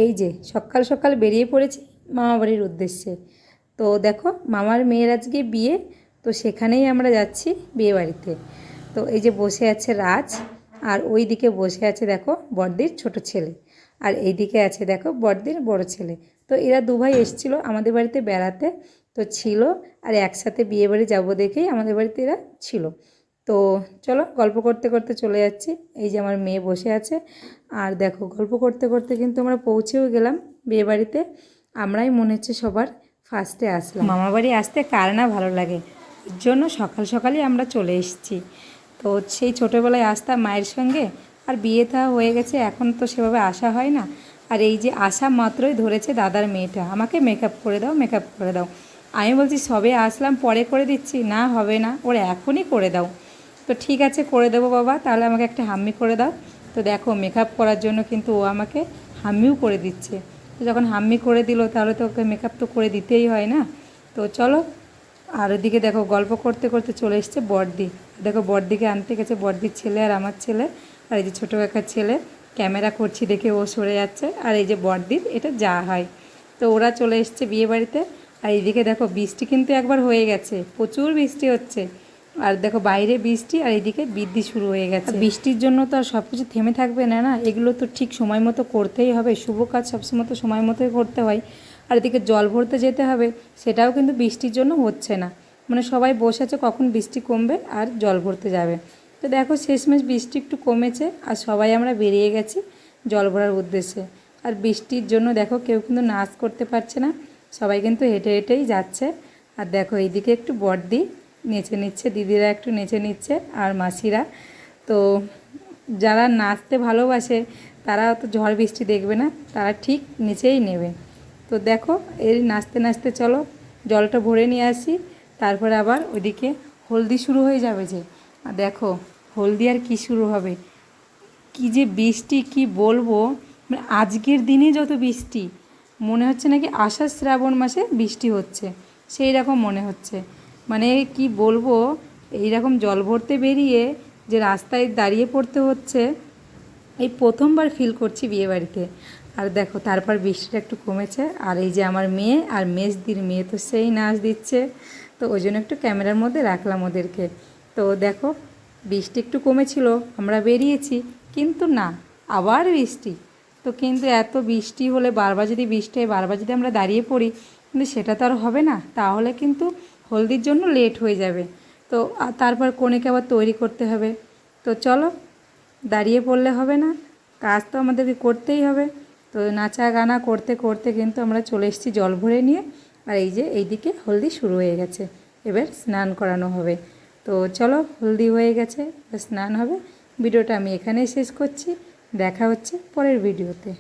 এই যে সকাল সকাল বেরিয়ে পড়েছি মামা বাড়ির উদ্দেশ্যে। তো দেখো মামার মেয়ের আজকে বিয়ে, তো সেখানেই আমরা যাচ্ছি বিয়ে বাড়িতে। তো এই যে বসে আছে রাজ, আর ওই দিকে বসে আছে দেখো বড়দির ছোট ছেলে, আর এই দিকে আছে দেখো বড়দির বড় ছেলে। তো এরা দু ভাই এসেছিল আমাদের বাড়িতে বেড়াতে, তো ছিল আর একসাথে বিয়ে বাড়ি যাবো দেখেই আমাদের বাড়িতে এরা ছিল। তো চলো গল্প করতে করতে চলে যাচ্ছি। এই যে আমার মেয়ে বসে আছে, আর দেখো গল্প করতে করতে কিন্তু আমরা পৌঁছেও গেলাম বিয়েবাড়িতে। আমরাই মনে হচ্ছে সবার ফার্স্টে আসলাম। মামা বাড়ি আসতে কার না ভালো লাগে, এর জন্য সকাল সকালই আমরা চলে এসেছি। তো সেই ছোটোবেলায় আসতাম মায়ের সঙ্গে, আর বিয়েটা হয়ে গেছে এখন তো সেভাবে আসা হয় না। আর এই যে আসা মাত্রই ধরেছে দাদার মেয়েটা আমাকে মেকআপ করে দাও, মেকআপ করে দাও। আমি বলছি সবে আসলাম পরে করে দিচ্ছি, না হবে না, ওরা এখনই করে দাও। তো ঠিক আছে করে দেবো বাবা, তাহলে আমাকে একটা হাম্মি করে দাও। তো দেখো মেকআপ করার জন্য কিন্তু ও আমাকে হাম্মিও করে দিচ্ছে। তো যখন হাম্মি করে দিল তাহলে তো ওকে মেকআপ তো করে দিতেই হয় না। তো চলো, আর ওদিকে দেখো গল্প করতে করতে চলে এসছে বড়দি। দেখো বড়দিকে আনতে গেছে বড়দির ছেলে আর আমার ছেলে, আর এই যে ছোটো কাকার ছেলে ক্যামেরা করছি দেখে ও সরে যাচ্ছে, আর এই যে বড়দির এটা যা হয়। তো ওরা চলে এসছে বিয়ে বাড়িতে। আর এইদিকে দেখো বৃষ্টি কিন্তু একবার হয়ে গেছে, প্রচুর বৃষ্টি হচ্ছে। আর দেখো বাইরে বৃষ্টি, আর এইদিকে বৃষ্টি শুরু হয়ে গেছে। বৃষ্টির জন্য তো আর সব কিছু থেমে থাকবে না, না এগুলো তো ঠিক সময় মতো করতেই হবে, শুভ কাজ সবসময় তো সময় মতোই করতে হয়। আর এদিকে জল ভরতে যেতে হবে, সেটাও কিন্তু বৃষ্টির জন্য হচ্ছে না। মানে সবাই বসে আছে কখন বৃষ্টি কমবে আর জল ভরতে যাবে। তো দেখো শেষমেশ বৃষ্টি একটু কমেছে, আর সবাই আমরা বেরিয়ে গেছি জল ভরার উদ্দেশ্যে। আর বৃষ্টির জন্য দেখো কেউ কিন্তু নাচ করতে পারছে না, সবাই কিন্তু হেঁটে হেঁটেই যাচ্ছে। আর দেখো এইদিকে একটু বড়দি নেচে নিচ্ছে, দিদিরা একটু নেচে নিচ্ছে, আর মাসিরা। তো যারা নাচতে ভালোবাসে তারা তো ঝড় বৃষ্টি দেখবে না, তারা ঠিক নিচেই নেবে। তো দেখো এই নাচতে নাচতে চলো জলটা ভরে নিয়ে আসি, তারপরে আবার ওইদিকে হলদি শুরু হয়ে যাবে যে। আর দেখো হলদি আর কি শুরু হবে, কি যে বৃষ্টি কি বলবো, মানে আজকের দিনে যত বৃষ্টি মনে হচ্ছে নাকি আষাঢ় শ্রাবণ মাসে বৃষ্টি হচ্ছে, সেই রকম মনে হচ্ছে। মানে কি বলবো, এই রকম জল ভরতে বেরিয়ে যে রাস্তায় দাঁড়িয়ে পড়তে হচ্ছে, এই প্রথমবার ফিল করছি বিয়েবাড়িতে। আর দেখো তারপর বৃষ্টিটা একটু কমেছে, আর এই যে আমার মেয়ে আর মেজদির মেয়ে তো সেই নাচ দিচ্ছে। তো ওই জন্য একটু ক্যামেরার মধ্যে রাখলাম ওদেরকে। তো দেখো বৃষ্টি একটু কমেছিল, আমরা বেরিয়েছি, কিন্তু না আবার বৃষ্টি। তো কিন্তু এত বৃষ্টি হলে বারবার যদি বৃষ্টি হয়, বারবার যদি আমরা দাঁড়িয়ে পড়ি, কিন্তু সেটা তো আর হবে না, তাহলে কিন্তু হলদির জন্য লেট হয়ে যাবে। তো তারপর কনেকে আবার তৈরি করতে হবে। তো চলো দাঁড়িয়ে পড়লে হবে না, কাজ তো আমাদেরকে করতেই হবে। তো নাচা গানা করতে করতে কিন্তু আমরা চলে এসেছি জল ভরে নিয়ে। আর এই যে এইদিকে হলদি শুরু হয়ে গেছে, এবার স্নান করানো হবে। তো চলো হলদি হয়ে গেছে, স্নান হবে। ভিডিওটা আমি এখানেই শেষ করছি, দেখা হচ্ছে পরের ভিডিওতে।